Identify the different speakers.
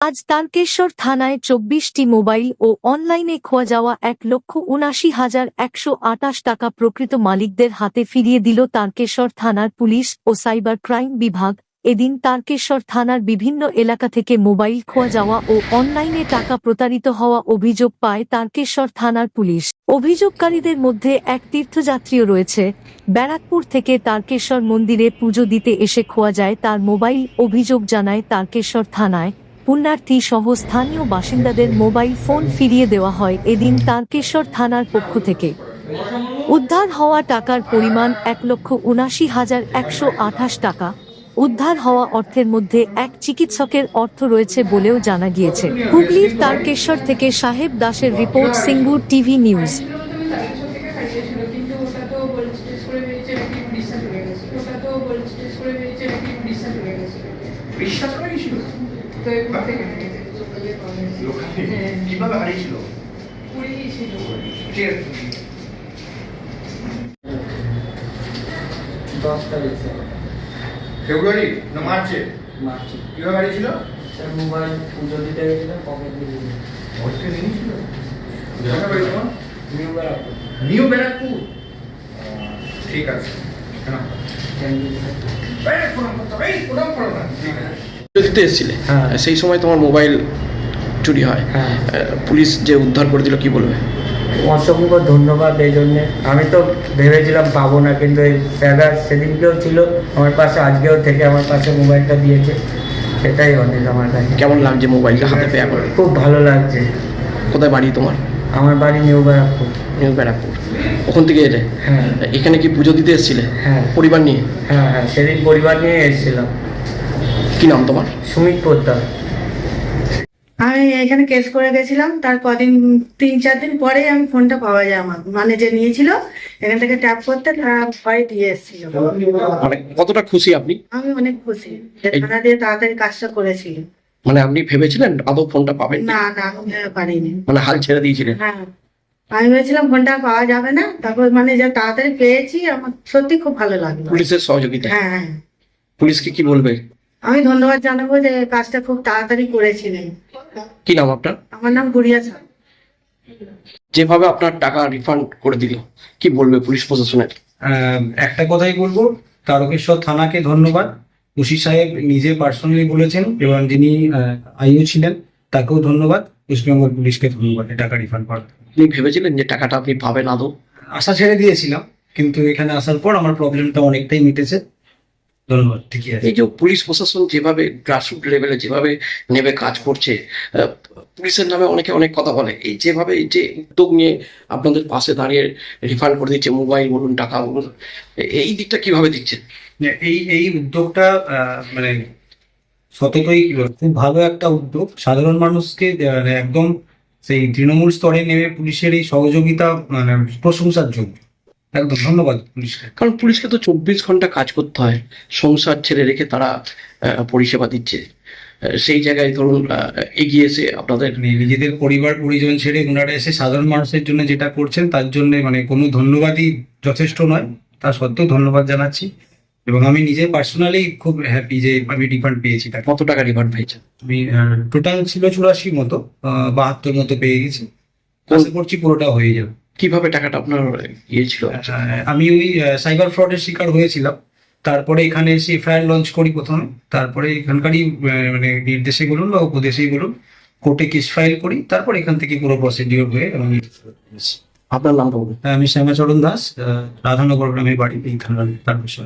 Speaker 1: আজ তারকেশ্বর থানায় ২৪টি মোবাইল ও অনলাইনে খোয়া যাওয়া ১,৭৯,১২৮ টাকা প্রকৃত মালিকদের হাতে ফিরিয়ে দিল তারকেশ্বর থানার পুলিশ ও সাইবার ক্রাইম বিভাগ। এদিন তারকেশ্বর থানার বিভিন্ন এলাকা থেকে মোবাইল খোয়া যাওয়া ও অনলাইনে টাকা প্রতারিত হওয়া অভিযোগ পায় তারকেশ্বর থানার পুলিশ। অভিযোগকারীদের মধ্যে এক তীর্থযাত্রীও রয়েছে। ব্যারাকপুর থেকে তারকেশ্বর মন্দিরে পুজো দিতে এসে খোয়া যায় তার মোবাইল। অভিযোগ জানায় তারকেশ্বর থানায় পুণ্যার্থী সহ স্থানীয় বাসিন্দাদের মোবাইল ফোন ফিরিয়ে দেওয়া হয়। এদিন তারকেশ্বর থানার পক্ষ থেকে উদ্ধার হওয়া টাকার পরিমাণ ১,৭৯,১২৮ টাকা। উদ্ধার হওয়া অর্থের মধ্যে এক চিকিৎসকের অর্থ রয়েছে বলেও জানা গিয়েছে। হুগলির তারকেশ্বর থেকে সাহেব দাসের রিপোর্ট, সিঙ্গুর টিভি নিউজ।
Speaker 2: কিভাবে হারিয়েছিল? ফেব্রুয়ারি না মার্চে?
Speaker 3: মার্চে।
Speaker 2: কিভাবে হারিয়েছিল?
Speaker 3: স্যার মোবাইল পুজো দিতে গেছিলাম, পকেট দিয়ে
Speaker 2: ঘরকে নিয়েছিল। জায়গা বাড়ি তোমার?
Speaker 3: নিউ ব্যারাকপুর।
Speaker 2: নিউ ব্যারাকপুর, ঠিক আছে।
Speaker 4: দিতে এসেছিলে,
Speaker 3: হ্যাঁ।
Speaker 4: সেই সময় তোমার মোবাইল চুরি হয়।
Speaker 3: হ্যাঁ।
Speaker 4: পুলিশ যে উদ্ধার করে দিল, কি বলবে?
Speaker 3: অসংখ্য ধন্যবাদ। এই জন্যে আমি তো ভেবেছিলাম পাবো না, কিন্তু এই স্যাররা সেদিনকেও ছিল আমার পাশে, আজকেও থেকে আমার পাশে মোবাইলটা দিয়েছে, সেটাই অনেক আমার কাছে।
Speaker 4: কেমন লাগছে মোবাইলটা হাতে পেয়ে এখন?
Speaker 3: খুব ভালো লাগছে।
Speaker 4: কোথায় বাড়ি তোমার?
Speaker 3: আমার বাড়ি নিউ ব্যারাকপুর।
Speaker 4: নিউ ব্যারাকপুর, ওখান থেকে এলে
Speaker 3: হ্যাঁ।
Speaker 4: এখানে কি পুজো দিতে এসেছিলে?
Speaker 3: হ্যাঁ।
Speaker 4: পরিবার নিয়ে?
Speaker 3: হ্যাঁ হ্যাঁ, সেদিন পরিবার নিয়ে এসেছিলাম।
Speaker 4: কি নাম তোমার?
Speaker 3: সুমিত পোদ্দার।
Speaker 5: আমি এখানে কেস করে গেছিলাম, তার কদিন ৩-৪ দিন পরেই আমি ফোনটা পাওয়া যায়। আমার মানে যে নিয়েছিল এখান থেকে ট্যাপ করতে, তারা ভয় দিয়ে এসেছিল।
Speaker 4: মানে কতটা খুশি আপনি?
Speaker 5: আমি অনেক খুশি যে থানা দিয়ে তাড়াতাড়ি কাজটা করেছিল।
Speaker 4: মানে আপনি ভেবেছিলেন আদৌ ফোনটা পাবেন?
Speaker 5: না না, আমি ভেবে পারিনি।
Speaker 4: মানে হাল ছেড়ে দিয়েছিলেন?
Speaker 5: হ্যাঁ, আমি ভেবেছিলাম ফোনটা পাওয়া যাবে না, তারপর মানে যে তাড়াতাড়ি পেয়েছি, আমার সত্যি খুব ভালো লাগলো।
Speaker 4: পুলিশের সহযোগিতা?
Speaker 5: হ্যাঁ হ্যাঁ,
Speaker 4: পুলিশকে কি বলবে?
Speaker 5: আমি ধন্যবাদ জানাবো যে কাজটা খুব তাড়াতাড়ি করেছিলেন।
Speaker 4: কি নাম আপনার?
Speaker 5: আমার নাম গুড়িয়া স্যার।
Speaker 4: যেভাবে আপনার টাকা রিফান্ড করে দিল, কি বলবে পুলিশ প্রশাসনের?
Speaker 6: একটা কথাই বলবো, তারকেশ্বর থানাকে ধন্যবাদ। ওসি সাহেব নিজে পার্সোনালি বলেছেন, এবং যিনি আইও ছিলেন তাকেও ধন্যবাদ। ওয়েস্ট বেঙ্গল পুলিশকে ধন্যবাদ এই টাকা রিফান্ড করার।
Speaker 4: আপনি ভেবেছিলেন যে টাকাটা আপনি পাবেন আদৌ?
Speaker 6: আশা ছেড়ে দিয়েছিলাম, কিন্তু এখানে আসার পর আমার প্রবলেমটা অনেকটাই মিটেছে। ধন্যবাদ। ঠিকই আছে।
Speaker 4: এই যে পুলিশ প্রশাসন যেভাবে গ্রাসরুট লেভেলে যেভাবে নেমে কাজ করছে, পুলিশের নামে অনেকে অনেক কথা বলে, এই যেভাবে এই যে উদ্যোগ নিয়ে আপনাদের পাশে দাঁড়িয়ে রিফান্ড করে দিচ্ছে, মোবাইল বলুন, টাকা বলুন, এই দিকটা কিভাবে দিচ্ছেন?
Speaker 6: এই উদ্যোগটা মানে সততই খুব ভালো একটা উদ্যোগ। সাধারণ মানুষকে একদম সেই তৃণমূল স্তরে নেমে পুলিশের এই সহযোগিতা মানে প্রশংসার যোগ্য। একদম ধন্যবাদ পুলিশকে।
Speaker 4: কারণ পুলিশকে তো ২৪ ঘন্টা কাজ করতে হয়, সংসার ছেড়ে রেখে তারা পরিষেবা দিচ্ছে। সেই জায়গায় ধরুন এগিয়ে এসে আপনাদের
Speaker 6: নিজেদের পরিবার পরিজন ছেড়ে ওনারা এসে সাধারণ মানুষের জন্য যেটা করছেন, তার জন্য মানে কোনো ধন্যবাদই যথেষ্ট নয়। তা সত্ত্বেও ধন্যবাদ জানাচ্ছি, এবং আমি নিজে পার্সোনালি খুব হ্যাপি যে আমি রিফান্ড পেয়েছি।
Speaker 4: কত টাকা রিফান্ড পেয়েছেন?
Speaker 6: আমি টোটাল ছিল ৮৪ মতো, ৭২ মতো পেয়ে গেছি। আশা করছি পুরোটা হয়ে যাবে।
Speaker 4: কিভাবে টাকাটা আপনার গিয়েছিল?
Speaker 6: আমি ওই সাইবার ফ্রডের শিকার হয়েছিলাম, তারপরে এখানে এসে এফআইআর লঞ্চ করি প্রথমে, তারপরে এখানকারই মানে নির্দেশে বলুন বা উপদেশেই বলুন কোর্টে কেস ফাইল করি, তারপর এখান থেকে পুরো প্রসিডিওর হয়ে আমি
Speaker 4: আপনার নামটা বলুন।
Speaker 6: আমি শ্যামাচরণ দাস, রাধানগর গ্রামের বাড়ি, এই থানার তারকেশ্বর।